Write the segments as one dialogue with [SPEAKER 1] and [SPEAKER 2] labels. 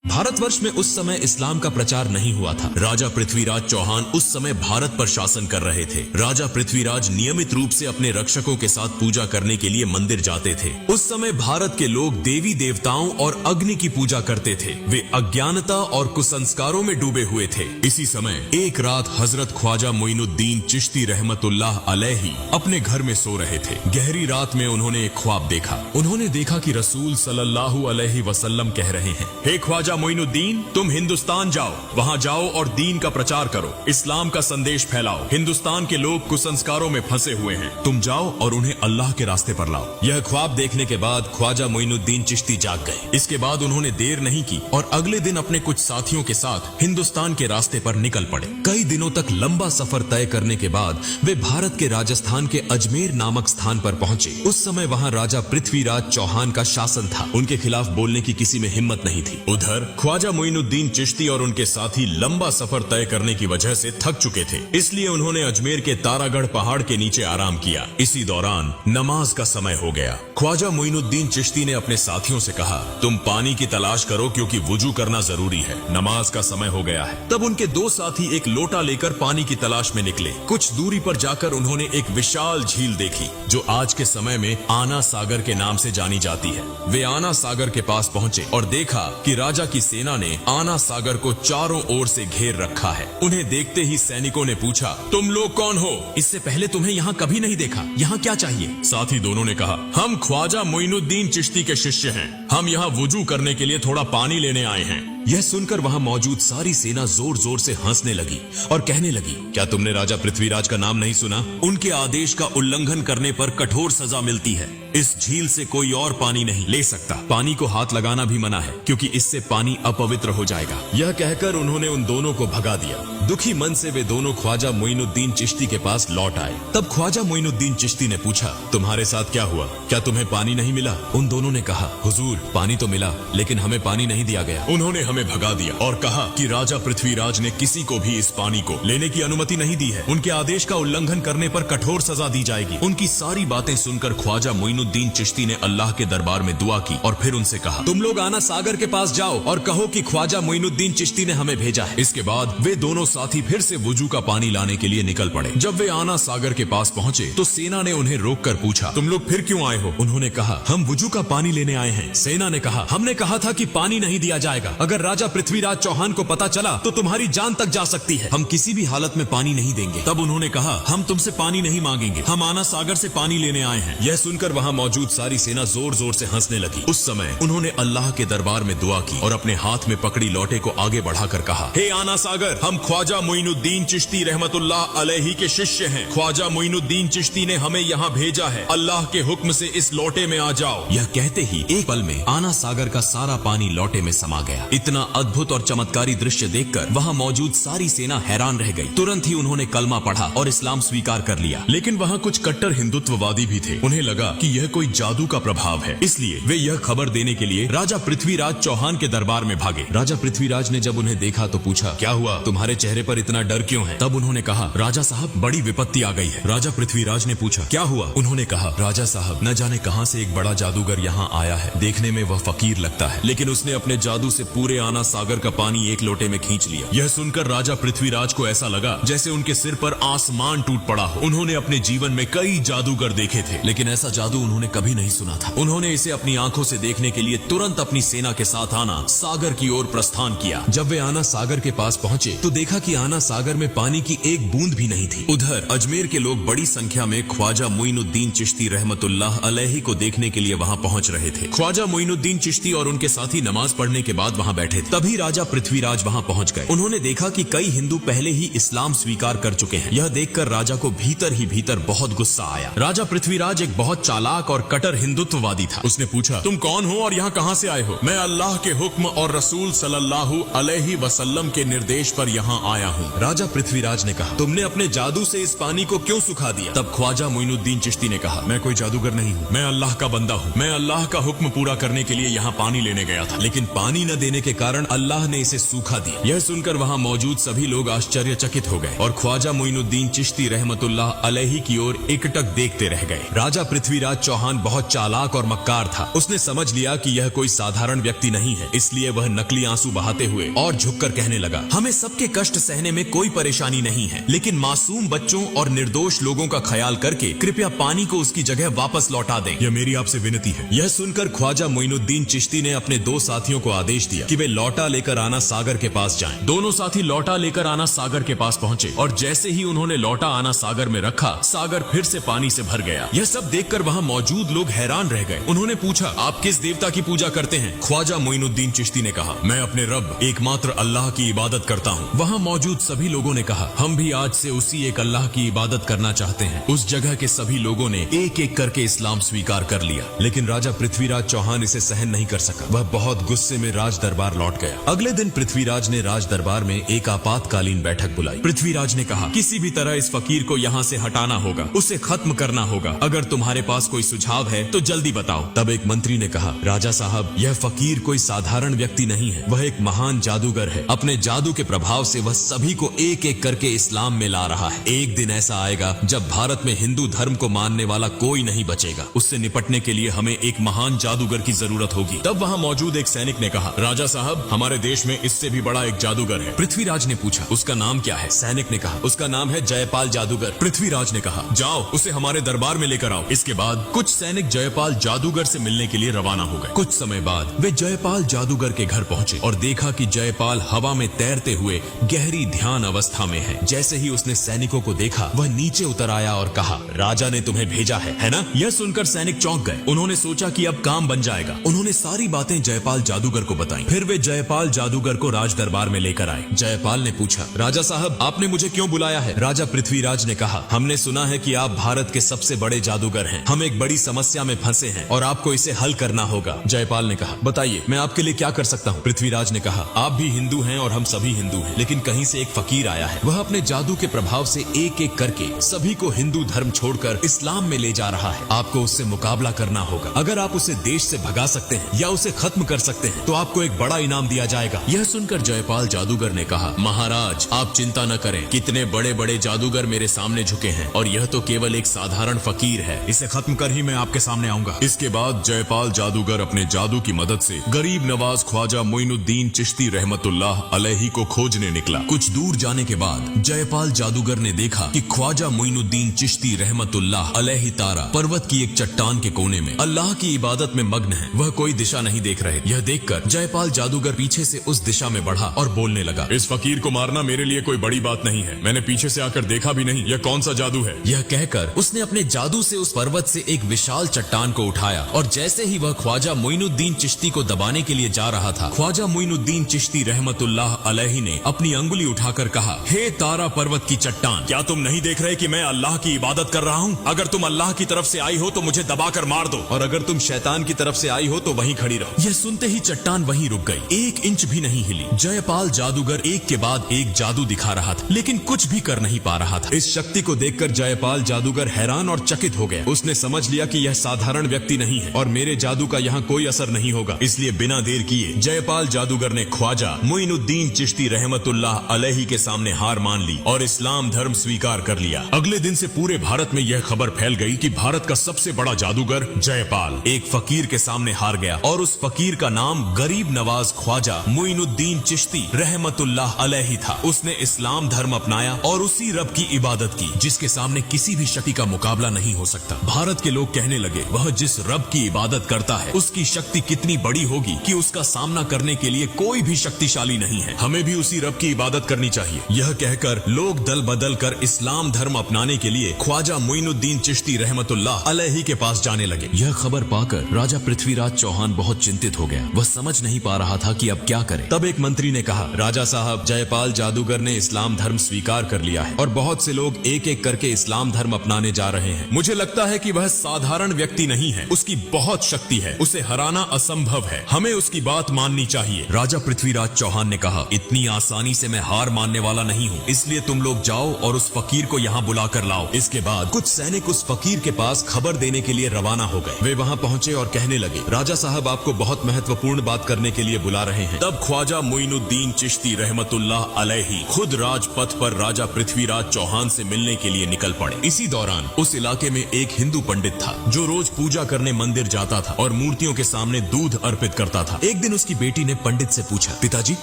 [SPEAKER 1] भारतवर्ष में उस समय इस्लाम का प्रचार नहीं हुआ था। राजा पृथ्वीराज चौहान उस समय भारत पर शासन कर रहे थे। राजा पृथ्वीराज नियमित रूप से अपने रक्षकों के साथ पूजा करने के लिए मंदिर जाते थे। उस समय भारत के लोग देवी देवताओं और अग्नि की पूजा करते थे। वे अज्ञानता और कुसंस्कारों में डूबे हुए थे। इसी समय एक रात हजरत ख्वाजा मोइनुद्दीन चिश्ती रहमतुल्लाह अलैहि अपने घर में सो रहे थे। गहरी रात में उन्होंने एक ख्वाब देखा। उन्होंने देखा कि रसूल सल्लल्लाहु अलैहि वसल्लम कह रहे हैं, हे ख्वाजा मोइनुद्दीन, तुम हिंदुस्तान जाओ, वहाँ जाओ और दीन का प्रचार करो, इस्लाम का संदेश फैलाओ। हिंदुस्तान के लोग कुसंस्कारों में फंसे हुए हैं, तुम जाओ और उन्हें अल्लाह के रास्ते पर लाओ। यह ख्वाब देखने के बाद ख्वाजा मोइनुद्दीन चिश्ती जाग गए। इसके बाद उन्होंने देर नहीं की और अगले दिन अपने कुछ साथियों के साथ हिंदुस्तान के रास्ते पर निकल पड़े। कई दिनों तक लंबा सफर तय करने के बाद वे भारत के राजस्थान के अजमेर नामक स्थान पर पहुंचे। उस समय वहाँ राजा पृथ्वीराज चौहान का शासन था। उनके खिलाफ बोलने की किसी में हिम्मत नहीं थी। उधर ख्वाजा मोइनुद्दीन चिश्ती और उनके साथी लंबा सफर तय करने की वजह से थक चुके थे, इसलिए उन्होंने अजमेर के तारागढ़ पहाड़ के नीचे आराम किया। इसी दौरान नमाज का समय हो गया। ख्वाजा मोइनुद्दीन चिश्ती ने अपने साथियों से कहा, तुम पानी की तलाश करो क्योंकि वुजू करना जरूरी है, नमाज का समय हो गया है। तब उनके दो साथी एक लोटा लेकर पानी की तलाश में निकले। कुछ दूरी पर जाकर उन्होंने एक विशाल झील देखी जो आज के समय में आना सागर के नाम से जानी जाती है। वे आना सागर के पास पहुंचे और देखा कि राजा की सेना ने आना सागर को चारों ओर से घेर रखा है। उन्हें देखते ही सैनिकों ने पूछा, तुम लोग कौन हो? इससे पहले तुम्हें यहाँ कभी नहीं देखा, यहाँ क्या चाहिए? साथी दोनों ने कहा, हम ख्वाजा मोइनुद्दीन चिश्ती के शिष्य हैं, हम यहाँ वुजू करने के लिए थोड़ा पानी लेने आए हैं। यह सुनकर वहाँ मौजूद सारी सेना जोर जोर से हंसने लगी और कहने लगी, क्या तुमने राजा पृथ्वीराज का नाम नहीं सुना? उनके आदेश का उल्लंघन करने पर कठोर सजा मिलती है। इस झील से कोई और पानी नहीं ले सकता। पानी को हाथ लगाना भी मना है क्योंकि इससे पानी अपवित्र हो जाएगा। यह कहकर उन्होंने उन दोनों को भगा दिया। दुखी मन से वे दोनों ख्वाजा मोइनुद्दीन चिश्ती के पास लौट आए। तब ख्वाजा मोइनुद्दीन चिश्ती ने पूछा, तुम्हारे साथ क्या हुआ? क्या तुम्हें पानी नहीं मिला? उन दोनों ने कहा, हुजूर, पानी तो मिला लेकिन हमें पानी नहीं दिया गया। उन्होंने हमें भगा दिया और कहा कि राजा पृथ्वीराज ने किसी को भी इस पानी को लेने की अनुमति नहीं दी है। उनके आदेश का उल्लंघन करने पर कठोर सजा दी जाएगी। उनकी सारी बातें सुनकर ख्वाजा मोइनुद्दीन चिश्ती ने अल्लाह के दरबार में दुआ की और फिर उनसे कहा, तुम लोग आना सागर के पास जाओ और कहो कि ख्वाजा मोइनुद्दीन चिश्ती ने हमें भेजा है। इसके बाद वे दोनों साथी फिर से वुजू का पानी लाने के लिए निकल पड़े। जब वे आना सागर के पास पहुंचे तो सेना ने उन्हें रोककर पूछा, तुम लोग फिर क्यों आए हो? उन्होंने कहा, हम वुजू का पानी लेने आए हैं। सेना ने कहा, हमने कहा था कि पानी नहीं दिया जाएगा। अगर राजा पृथ्वीराज चौहान को पता चला तो तुम्हारी जान तक जा सकती है। हम किसी भी हालत में पानी नहीं देंगे। तब उन्होंने कहा, हम तुमसे पानी नहीं मांगेंगे, हम आना सागर से पानी लेने आए हैं। यह सुनकर वहाँ मौजूद सारी सेना जोर जोर से हंसने लगी। उस समय उन्होंने अल्लाह के दरबार में दुआ की और अपने हाथ में पकड़ी लोटे को आगे बढ़ाकर कहा, हे आना सागर, हम ख्वाजा मोइनुद्दीन चिश्ती रहमतुल्लाह अलैहि के शिष्य हैं। ख्वाजा मोइनुद्दीन चिश्ती ने हमें यहाँ भेजा है। अल्लाह के हुक्म से इस लोटे में आ जाओ। यह कहते ही एक पल में आना सागर का सारा पानी लोटे में समा गया। इतना अद्भुत और चमत्कारी दृश्य देखकर वहाँ मौजूद सारी सेना हैरान रह गई। तुरंत ही उन्होंने कलमा पढ़ा और इस्लाम स्वीकार कर लिया। लेकिन वहाँ कुछ कट्टर हिंदुत्ववादी भी थे। उन्हें लगा कि यह कोई जादू का प्रभाव है, इसलिए वे यह खबर देने के लिए राजा पृथ्वीराज चौहान के दरबार में भागे। राजा पृथ्वीराज ने जब उन्हें देखा तो पूछा, क्या हुआ? तुम्हारे चेहरे पर इतना डर क्यों है? तब उन्होंने कहा, राजा साहब, बड़ी विपत्ति आ गई है। राजा पृथ्वीराज ने पूछा, क्या हुआ? उन्होंने कहा, राजा साहब, न जाने कहां से एक बड़ा जादूगर यहाँ आया है। देखने में वह फकीर लगता है, लेकिन उसने अपने जादू से पूरे आना सागर का पानी एक लोटे में खींच लिया। यह सुनकर राजा पृथ्वीराज को ऐसा लगा जैसे उनके सिर पर आसमान टूट पड़ा हो। उन्होंने अपने जीवन में कई जादूगर देखे थे, लेकिन ऐसा जादू उन्होंने कभी नहीं सुना था। उन्होंने इसे अपनी आंखों से देखने के लिए तुरंत अपनी सेना के साथ आना सागर की ओर प्रस्थान किया। जब वे आना सागर के पास पहुंचे तो देखा कि आना सागर में पानी की एक बूंद भी नहीं थी। उधर अजमेर के लोग बड़ी संख्या में ख्वाजा मोइनुद्दीन चिश्ती रहमतुल्लाह अलैहि को देखने के लिए वहां पहुंच रहे थे। ख्वाजा मोइनुद्दीन चिश्ती और उनके साथी नमाज पढ़ने के बाद वहां बैठे थे। तभी राजा पृथ्वीराज वहां पहुंच गए। उन्होंने देखा कि कई हिंदू पहले ही इस्लाम स्वीकार कर चुके हैं। यह देखकर राजा को भीतर ही भीतर बहुत गुस्सा आया। राजा पृथ्वीराज एक बहुत चालाक और कट्टर हिंदुत्ववादी था। उसने पूछा, तुम कौन हो और यहाँ कहाँ से आए हो? मैं अल्लाह के हुक्म और रसूल सल्लल्लाहु अलैहि वसल्लम के निर्देश पर यहाँ आया हूँ। राजा पृथ्वीराज ने कहा, तुमने अपने जादू से इस पानी को क्यों सुखा दिया? तब ख्वाजा मोइनुद्दीन चिश्ती ने कहा, मैं कोई जादूगर नहीं हूँ, मैं अल्लाह का बंदा हूँ। मैं अल्लाह का हुक्म पूरा करने के लिए यहाँ पानी लेने गया था, लेकिन पानी न देने के कारण अल्लाह ने इसे सूखा दिया। यह सुनकर वहाँ मौजूद सभी लोग आश्चर्यचकित हो गए और ख्वाजा मोइनुद्दीन चिश्ती रहमतुल्लाह अलैहि की ओर एकटक देखते रह गए। राजा पृथ्वीराज चौहान बहुत चालाक और मक्कार था। उसने समझ लिया कि यह कोई साधारण व्यक्ति नहीं है, इसलिए वह नकली आंसू बहाते हुए और झुककर कहने लगा, हमें सबके कष्ट सहने में कोई परेशानी नहीं है, लेकिन मासूम बच्चों और निर्दोष लोगों का ख्याल करके कृपया पानी को उसकी जगह वापस लौटा दें। यह मेरी आपसे विनती है। यह सुनकर ख्वाजा मोइनुद्दीन चिश्ती ने अपने दो साथियों को आदेश दिया कि वे लौटा लेकर आना सागर के पास जाएं। दोनों साथी लौटा लेकर आना सागर के पास पहुंचे और जैसे ही उन्होंने लौटा आना सागर में रखा, सागर फिर से पानी से भर गया। यह सब देखकर वहाँ मौजूद लोग हैरान रह गए। उन्होंने पूछा, आप किस देवता की पूजा करते हैं? ख्वाजा मोइनुद्दीन चिश्ती ने कहा, मैं अपने रब एकमात्र अल्लाह की इबादत करता हूँ। वहाँ मौजूद सभी लोगों ने कहा, हम भी आज से उसी एक अल्लाह की इबादत करना चाहते हैं। उस जगह के सभी लोगों ने एक एक करके इस्लाम स्वीकार कर लिया, लेकिन राजा पृथ्वीराज चौहान इसे सहन नहीं कर सका। वह बहुत गुस्से में राज दरबार लौट गया। अगले दिन पृथ्वीराज ने राज दरबार में एक आपातकालीन बैठक बुलाई। पृथ्वीराज ने कहा, किसी भी तरह इस फकीर को यहाँ से हटाना होगा, उसे खत्म करना होगा। अगर तुम्हारे पास कोई सुझाव है तो जल्दी बताओ। तब एक मंत्री ने कहा, राजा साहब, यह फकीर कोई साधारण व्यक्ति नहीं है, वह एक महान जादूगर है। अपने जादू के प्रभाव से वह सभी को एक एक करके इस्लाम में ला रहा है। एक दिन ऐसा आएगा जब भारत में हिंदू धर्म को मानने वाला कोई नहीं बचेगा। उससे निपटने के लिए हमें एक महान जादूगर की जरूरत होगी। तब वहाँ मौजूद एक सैनिक ने कहा, राजा साहब, हमारे देश में इससे भी बड़ा एक जादूगर है। पृथ्वीराज ने पूछा, उसका नाम क्या है? सैनिक ने कहा, उसका नाम है जयपाल जादूगर। पृथ्वीराज ने कहा, जाओ उसे हमारे दरबार में लेकर आओ। इसके बाद कुछ सैनिक जयपाल जादूगर से मिलने के लिए रवाना हो गए। कुछ समय बाद वे जयपाल जादूगर के घर पहुंचे और देखा कि जयपाल हवा में तैरते हुए गहरी ध्यान अवस्था में है। जैसे ही उसने सैनिकों को देखा, वह नीचे उतर आया और कहा, राजा ने तुम्हें भेजा है ना? यह सुनकर सैनिक चौंक गए। उन्होंने सोचा कि अब काम बन जाएगा। उन्होंने सारी बातें जयपाल जादूगर को बताई। फिर वे जयपाल जादूगर को राज दरबार में लेकर आए। जयपाल ने पूछा, राजा साहब, आपने मुझे क्यों बुलाया है? राजा पृथ्वीराज ने कहा, हमने सुना है कि आप भारत के सबसे बड़े जादूगर हैं। हम एक बड़ी समस्या में फंसे हैं और आपको इसे हल करना होगा। जयपाल ने कहा, बताइए, मैं आपके लिए क्या कर सकता हूँ? पृथ्वीराज ने कहा, आप भी हिंदू हैं और हम सभी हिंदू हैं, लेकिन कहीं से एक फकीर आया है। वह अपने जादू के प्रभाव से एक एक करके सभी को हिंदू धर्म छोड़कर इस्लाम में ले जा रहा है। आपको उससे मुकाबला करना होगा। अगर आप उसे देश से भगा सकते हैं या उसे खत्म कर सकते हैं तो आपको एक बड़ा इनाम दिया जाएगा। यह सुनकर जयपाल जादूगर ने कहा, महाराज, आप चिंता न करें। कितने बड़े बड़े जादूगर मेरे सामने झुके हैं और यह तो केवल एक साधारण फकीर है। इसे खत्म कर ही मैं आपके सामने आऊंगा। इसके बाद जयपाल जादूगर अपने जादू की मदद से गरीब नवाज ख्वाजा मोइनुद्दीन चिश्ती रहमतुल्लाह अलैहि को खोजने निकला। कुछ दूर जाने के बाद जयपाल जादूगर ने देखा कि ख्वाजा मोइनुद्दीन चिश्ती रहमतुल्लाह अलैहि तारा पर्वत की एक चट्टान के कोने में अल्लाह की इबादत में मग्न है। वह कोई दिशा नहीं देख रहे। यह देखकर जयपाल जादूगर पीछे से उस दिशा में बढ़ा और बोलने लगा, इस फकीर को मारना मेरे लिए कोई बड़ी बात नहीं है। मैंने पीछे से आकर देखा भी नहीं। यह कौन सा जादू है? यह कहकर उसने अपने जादू से उस पर्वत से एक विशाल चट्टान को उठाया और जैसे ही वह ख्वाजा मोइनुद्दीन चिश्ती को दबाने के लिए जा रहा था, ख्वाजा मोइनुद्दीन चिश्ती रहमतुल्लाह अलैहि ने अपनी अंगुली उठाकर कहा, हे तारा पर्वत की चट्टान, क्या तुम नहीं देख रहे कि मैं अल्लाह की इबादत कर रहा हूँ? अगर तुम अल्लाह की तरफ से आई हो तो मुझे दबाकर मार दो, और अगर तुम शैतान की तरफ से आई हो तो वहीं खड़ी रहो। यह सुनते ही चट्टान वहीं रुक गई, 1 इंच भी नहीं हिली। जयपाल जादूगर एक के बाद एक जादू दिखा रहा था, लेकिन कुछ भी कर नहीं पा रहा था। इस शक्ति को देखकर जयपाल जादूगर हैरान और चकित हो गया। उसने समझ लिया कि यह साधारण व्यक्ति नहीं है और मेरे जादू का यहाँ कोई असर नहीं होगा। इसलिए बिना देर किए जयपाल जादूगर ने ख्वाजा मोइनुद्दीन चिश्ती रहमतुल्लाह अलैहि के सामने हार मान ली और इस्लाम धर्म स्वीकार कर लिया। अगले दिन से पूरे भारत में यह खबर फैल गई कि भारत का सबसे बड़ा जादूगर जयपाल एक फकीर के सामने हार गया और उस फकीर का नाम गरीब नवाज ख्वाजा मोइनुद्दीन चिश्ती रहमतुल्लाह अलैहि था। उसने इस्लाम धर्म अपनाया और उसी रब की इबादत की जिसके सामने किसी भी शक्ति का मुकाबला नहीं हो सकता। भारत के लोग कहने लगे, वह जिस रब की इबादत करता है उसकी शक्ति कितनी बड़ी होगी कि उसका सामना करने के लिए कोई भी शक्तिशाली नहीं है। हमें भी उसी रब की इबादत करनी चाहिए। यह कहकर लोग दल बदल कर इस्लाम धर्म अपनाने के लिए ख्वाजा मोइनुद्दीन चिश्ती रहमतुल्लाह अलैहि के पास जाने लगे। यह खबर पाकर राजा पृथ्वीराज चौहान बहुत चिंतित हो गया। वह समझ नहीं पा रहा था कि अब क्या करे। तब एक मंत्री ने कहा, राजा साहब, जयपाल जादूगर ने इस्लाम धर्म स्वीकार कर लिया है और बहुत से लोग एक एक करके इस्लाम धर्म अपनाने जा रहे हैं। मुझे लगता है कि वह साधारण व्यक्ति नहीं है, उसकी बहुत शक्ति है, उसे हराना असंभव है। हमें उसकी बात माननी चाहिए। राजा पृथ्वीराज चौहान ने कहा, इतनी आसानी से मैं हार मानने वाला नहीं हूँ, इसलिए तुम लोग जाओ और उस फकीर को यहाँ बुला कर लाओ। इसके बाद कुछ सैनिक उस फकीर के पास खबर देने के लिए रवाना हो गए। वे वहाँ पहुँचे और कहने लगे, राजा साहब आपको बहुत महत्वपूर्ण बात करने के लिए बुला रहे हैं। तब ख्वाजा मोइनुद्दीन चिश्ती रहमतुल्लाह अलैहि खुद राजपथ पर राजा पृथ्वीराज चौहान से मिलने के लिए निकल पड़े। इसी दौरान उस इलाके में एक हिंदू पंडित था जो रोज पूजा करने मंदिर जाता था और मूर्तियों के सामने दूध अर्पित करता था। एक दिन उसकी बेटी ने पंडित से पूछा, पिताजी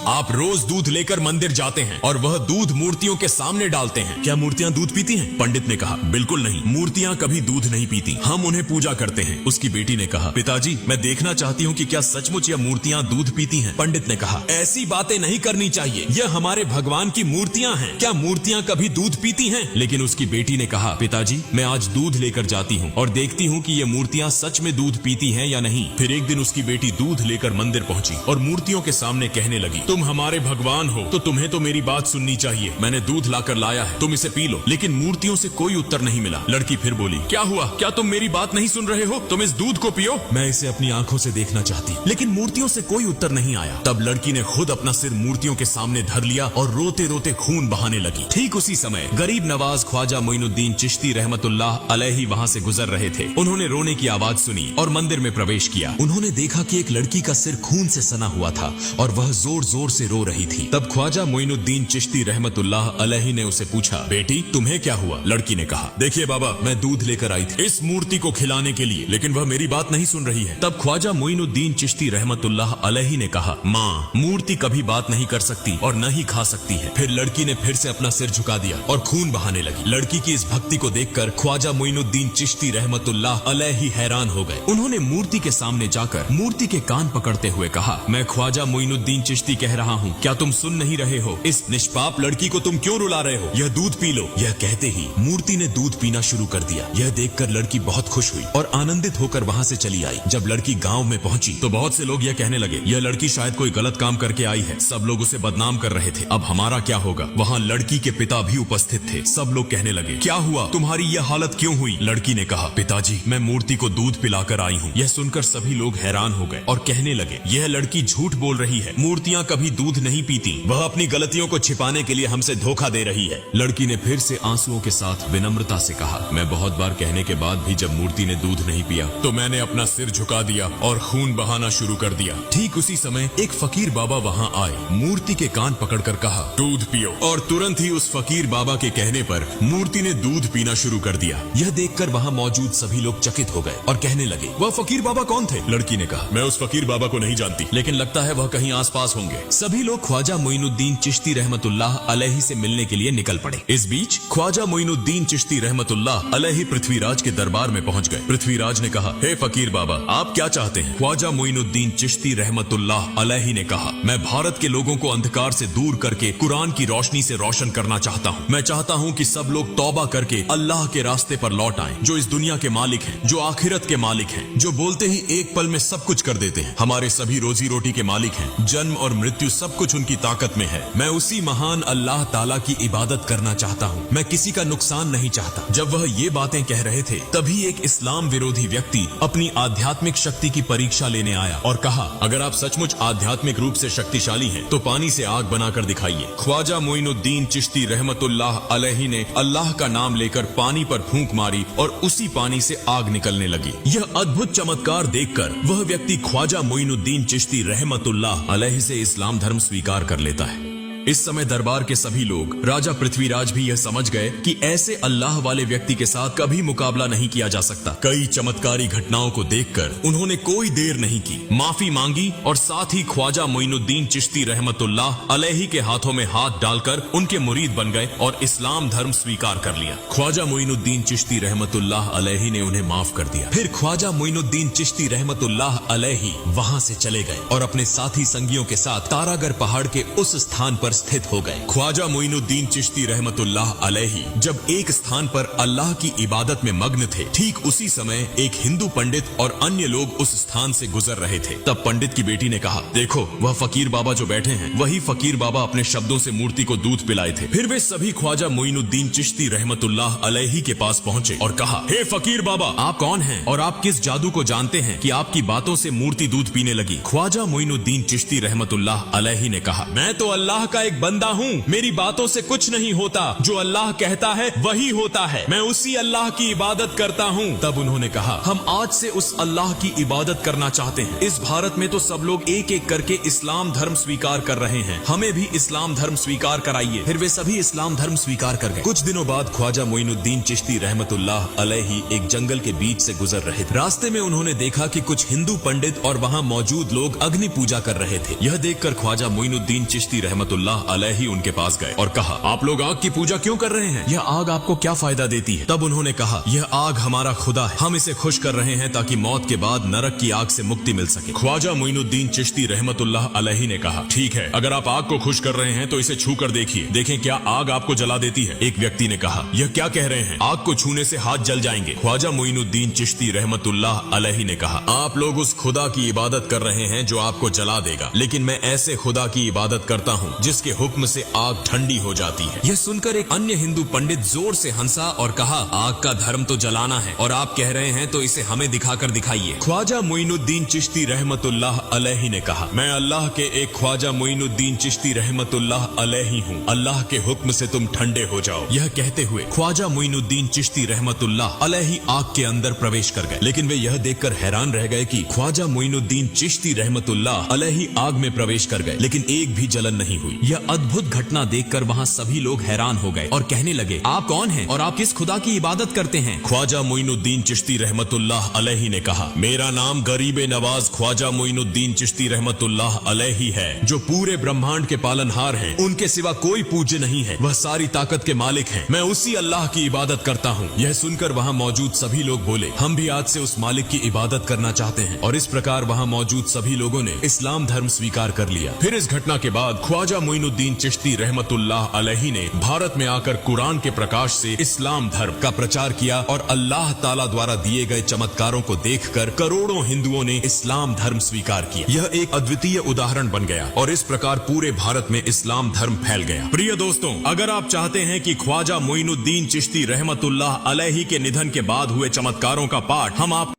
[SPEAKER 1] आप रोज दूध लेकर मंदिर जाते हैं और वह दूध मूर्तियों के सामने डालते हैं, क्या मूर्तियाँ दूध पीती हैं? पंडित ने कहा, बिल्कुल नहीं, मूर्तियाँ कभी दूध नहीं पीती, हम उन्हें पूजा करते हैं। उसकी बेटी ने कहा, पिताजी मैं देखना चाहती हूँ कि क्या सचमुच यह मूर्तियाँ दूध पीती हैं? पंडित ने कहा, ऐसी बातें नहीं करनी चाहिए, यह हमारे भगवान की मूर्तियाँ हैं, क्या मूर्तियाँ कभी दूध पीती हैं? लेकिन उसकी बेटी ने कहा, पिताजी मैं आज दूध लेकर जाती हूँ और देखती हूँ कि ये मूर्तियाँ सच में दूध पीती हैं या नहीं। फिर एक दिन उसकी बेटी दूध लेकर मंदिर पहुंची और मूर्तियों के सामने कहने लगी, तुम हमारे भगवान हो तो तुम्हें तो मेरी बात सुननी चाहिए, मैंने दूध लाकर लाया है, तुम इसे पी लो। लेकिन मूर्तियों से कोई उत्तर नहीं मिला। लड़की फिर बोली, क्या हुआ, क्या तुम मेरी बात नहीं सुन रहे हो? तुम इस दूध को पियो, मैं इसे अपनी आंखों से देखना चाहती। लेकिन मूर्तियों से कोई उत्तर नहीं आया। तब लड़की ने खुद अपना सिर मूर्तियों के सामने धर लिया और रोते रोते खून बहाने लगी। ठीक उसी समय गरीब नवाज ख्वाजा मोइनुद्दीन चिश्ती रहमतुल्लाह अलैहि वहाँ से गुजर रहे थे। उन्होंने रोने की आवाज सुनी और मंदिर में प्रवेश किया। उन्होंने देखा कि एक लड़की का सिर खून से सना हुआ था और वह जोर जोर से रो रही थी। तब ख्वाजा मोइनुद्दीन चिश्ती रहमतुल्लाह अलैहि ने उसे पूछा, बेटी तुम्हें क्या हुआ? लड़की ने कहा, देखिए बाबा मैं दूध लेकर आई थी इस मूर्ति को खिलाने के लिए, लेकिन वह मेरी बात नहीं सुन रही है। तब ख्वाजा मोइनुद्दीन चिश्ती रहमतुल्लाह अलैहि ने कहा, माँ मूर्ति कभी बात नहीं कर सकती और न ही खा सकती है। फिर लड़की ने फिर से अपना सिर झुका दिया और खून बहाने लगी। लड़की की इस भक्ति को देखकर ख्वाजा मोइनुद्दीन चिश्ती रहमतुल्लाह अलैहि हैरान हो गए। उन्होंने मूर्ति के सामने जाकर मूर्ति के कान पकड़ते हुए कहा, मैं ख्वाजा मोइनुद्दीन चिश्ती कह रहा हूँ, क्या तुम सुन नहीं रहे हो? इस निष्पाप लड़की को तुम क्यों रुला रहे हो? यह दूध पी लो। यह कहते ही मूर्ति ने दूध पीना शुरू कर दिया। यह देखकर लड़की बहुत खुश हुई और आनंदित होकर वहाँ से चली आई। जब लड़की गाँव में पहुंची तो बहुत से लोग यह कहने लगे, यह लड़की शायद कोई गलत काम करके आई है। सब लोग उसे बदनाम कर रहे थे, अब हमारा क्या होगा? वहाँ लड़की के पिता भी उपस्थित थे। सब लोग कहने लगे, क्या हुआ, तुम्हारी यह हालत क्यों हुई? लड़की ने कहा, पिताजी मैं मूर्ति को दूध पिलाकर आई हूँ। यह सुनकर सभी लोग हैरान हो गए और कहने लगे, यह लड़की झूठ बोल रही है, मूर्तियाँ कभी दूध नहीं पीती, वह अपनी गलतियों को छिपाने के लिए हमसे धोखा दे रही है। लड़की ने फिर से आंसुओं के साथ विनम्रता से कहा, मैं बहुत बार कहने के बाद भी जब मूर्ति ने दूध नहीं पिया तो मैंने अपना सिर झुका दिया और खून बहाना शुरू कर दिया। ठीक उसी समय एक फकीर बाबा वहाँ आए, मूर्ति के कान पकड़कर कहा, दूध पियो। और तुरंत ही उस फकीर बाबा के कहने पर मूर्ति ने दूध पीना शुरू कर दिया। यह देखकर वहाँ मौजूद सभी लोग चकित हो गए और कहने लगे, वह फकीर बाबा कौन थे? लड़की ने कहा, मैं उस फकीर बाबा को नहीं जानती, लेकिन लगता है वह कहीं आसपास होंगे। सभी लोग ख्वाजा मोइनुद्दीन चिश्ती रहमतुल्लाह अलैहि से मिलने के लिए निकल पड़े। इस बीच ख्वाजा मोइनुद्दीन चिश्ती रहमतुल्लाह अलैहि पृथ्वीराज के दरबार में पहुंच गए। पृथ्वीराज ने कहा, हे फकीर बाबा आप क्या चाहते हैं? ख्वाजा मोइनुद्दीन चिश्ती रहमतुल्लाह अलैहि ने कहा, मैं भारत के लोगों को अंधकार से दूर करके कुरान की रोशनी से रोशन करना चाहता हूँ। मैं चाहता हूँ कि सब लोग तौबा करके अल्लाह के रास्ते पर लौट आएं, जो इस दुनिया के मालिक हैं, जो आखिरत के मालिक हैं, जो बोलते ही एक पल में सब कुछ कर देते हैं, हमारे सभी रोजी रोटी के मालिक हैं, जन्म और मृत्यु सब कुछ उनकी ताकत में है। मैं उसी महान अल्लाह ताला की इबादत करना चाहता हूँ, मैं किसी का नुकसान नहीं चाहता। जब वह ये बातें कह रहे थे तभी एक इस्लाम विरोधी व्यक्ति अपनी आध्यात्मिक शक्ति की परीक्षा लेने आया और कहा, अगर आप सचमुच आध्यात्मिक रूप से शक्तिशाली हैं तो पानी से आग बनाकर दिखाइए। ख्वाजा मोइनुद्दीन चिश्ती रहमतुल्लाह अलैहि ने अल्लाह का नाम लेकर पानी पर फूंक मारी और उसी पानी से आग निकलने लगी। यह अद्भुत चमत्कार देखकर वह व्यक्ति ख्वाजा मोइनुद्दीन चिश्ती रहमतुल्लाह अलैहि से इस्लाम धर्म स्वीकार कर लेता है। इस समय दरबार के सभी लोग, राजा पृथ्वीराज भी यह समझ गए कि ऐसे अल्लाह वाले व्यक्ति के साथ कभी मुकाबला नहीं किया जा सकता। कई चमत्कारी घटनाओं को देखकर उन्होंने कोई देर नहीं की, माफी मांगी और साथ ही ख्वाजा मोइनुद्दीन चिश्ती रहमतुल्लाह अलैहि के हाथों में हाथ डालकर उनके मुरीद बन गए और इस्लाम धर्म स्वीकार कर लिया। ख्वाजा मोइनुद्दीन चिश्ती रहमतुल्लाह अलैहि ने उन्हें माफ कर दिया। फिर ख्वाजा मोइनुद्दीन चिश्ती रहमतुल्लाह अलैहि वहां से चले गए और अपने साथी संगियों के साथ तारागढ़ पहाड़ के उस स्थान पर स्थित हो गए। ख्वाजा मोइनुद्दीन चिश्ती रहमतुल्लाह अलैहि जब एक स्थान पर अल्लाह की इबादत में मग्न थे, ठीक उसी समय एक हिंदू पंडित और अन्य लोग उस स्थान से गुजर रहे थे। तब पंडित की बेटी ने कहा, देखो वह फकीर बाबा जो बैठे हैं, वही फकीर बाबा अपने शब्दों से मूर्ति को दूध पिलाए थे। फिर वे सभी ख्वाजा मोइनुद्दीन चिश्ती रहमतुल्लाह अलैहि के पास पहुंचे और कहा, हे फकीर बाबा आप कौन हैं और आप किस जादू को जानते हैं कि आपकी बातों से मूर्ति दूध पीने लगी? ख्वाजा मोइनुद्दीन चिश्ती रहमतुल्लाह अलैहि ने कहा, मैं तो अल्लाह का का एक बंदा हूँ, मेरी बातों से कुछ नहीं होता, जो अल्लाह कहता है वही होता है, मैं उसी अल्लाह की इबादत करता हूँ। तब उन्होंने कहा, हम आज से उस अल्लाह की इबादत करना चाहते हैं। इस भारत में तो सब लोग एक एक करके इस्लाम धर्म स्वीकार कर रहे हैं, हमें भी इस्लाम धर्म स्वीकार कराइए। फिर वे सभी इस्लाम धर्म स्वीकार कर गए। कुछ दिनों बाद ख्वाजा मोइनुद्दीन चिश्ती रहमतुल्लाह अलैहि एक जंगल के बीच से गुजर रहे थे। रास्ते में उन्होंने देखा कि कुछ हिंदू पंडित और वहाँ मौजूद लोग अग्नि पूजा कर रहे थे। यह देखकर ख्वाजा मोइनुद्दीन चिश्ती रहमतुल्लाह अलैहि उनके पास गए और कहा, आप लोग आग की पूजा क्यों कर रहे हैं? यह आग आपको क्या फायदा देती है? तब उन्होंने कहा, यह आग हमारा खुदा है, हम इसे खुश कर रहे हैं ताकि मौत के बाद नरक की आग से मुक्ति मिल सके। ख्वाजा मोइनुद्दीन चिश्ती रहमतुल्लाह अलैहि ने कहा, ठीक है, अगर आप आग को खुश कर रहे हैं तो इसे छू कर देखिए, देखें क्या आग आपको जला देती है। एक व्यक्ति ने कहा, यह क्या कह रहे हैं, आग को छूने से हाथ जल जाएंगे। ख्वाजा मोइनुद्दीन चिश्ती रहमतुल्लाह अलैहि ने कहा, आप लोग उस खुदा की इबादत कर रहे हैं जो आपको जला देगा, लेकिन मैं ऐसे खुदा की इबादत करता हूँ जिसके हुक्म से आग ठंडी हो जाती है। यह सुनकर एक अन्य हिंदू पंडित जोर से हंसा और कहा, आग का धर्म तो जलाना है और आप कह रहे हैं तो इसे हमें दिखाकर दिखाइए। ख्वाजा मोइनुद्दीन चिश्ती रहमतुल्लाह अलैहि ने कहा, मैं अल्लाह के एक ख्वाजा मोइनुद्दीन चिश्ती रहमतुल्लाह अलैहि हूँ, अल्लाह के हुक्म से तुम ठंडे हो जाओ। यह कहते हुए ख्वाजा मोइनुद्दीन चिश्ती रहमतुल्लाह अलैहि आग के अंदर प्रवेश कर गए, लेकिन वे यह देखकर हैरान रह गए कि ख्वाजा मोइनुद्दीन चिश्ती रहमतुल्लाह अलैहि आग में प्रवेश कर गए, लेकिन एक भी जलन नहीं हुई। यह अद्भुत घटना देखकर वहाँ सभी लोग हैरान हो गए और कहने लगे, आप कौन हैं और आप किस खुदा की इबादत करते हैं? ख्वाजा मोइनुद्दीन चिश्ती रहमतुल्लाह अलैहि ने कहा, मेरा नाम गरीबे नवाज ख्वाजा मोइनुद्दीन चिश्ती रहमतुल्लाह अलैहि है, जो पूरे ब्रह्मांड के पालनहार हैं, उनके सिवा कोई पूज्य नहीं है, वह सारी ताकत के मालिक हैं, मैं उसी अल्लाह की इबादत करता हूँ। यह सुनकर वहाँ मौजूद सभी लोग बोले, हम भी आज से उस मालिक की इबादत करना चाहते हैं, और इस प्रकार वहाँ मौजूद सभी लोगों ने इस्लाम धर्म स्वीकार कर लिया। फिर इस घटना के बाद ख्वाजा मोइनुद्दीन चिश्ती रहमतुल्लाह अलैहि ने भारत में आकर कुरान के प्रकाश से इस्लाम धर्म का प्रचार किया और अल्लाह ताला द्वारा दिए गए चमत्कारों को देखकर करोड़ों हिंदुओं ने इस्लाम धर्म स्वीकार किया। यह एक अद्वितीय उदाहरण बन गया और इस प्रकार पूरे भारत में इस्लाम धर्म फैल गया। प्रिय दोस्तों, अगर आप चाहते हैं कि ख्वाजा मोइनुद्दीन चिश्ती रहमतुल्लाह अलैहि के निधन के बाद हुए चमत्कारों का पाठ हम आप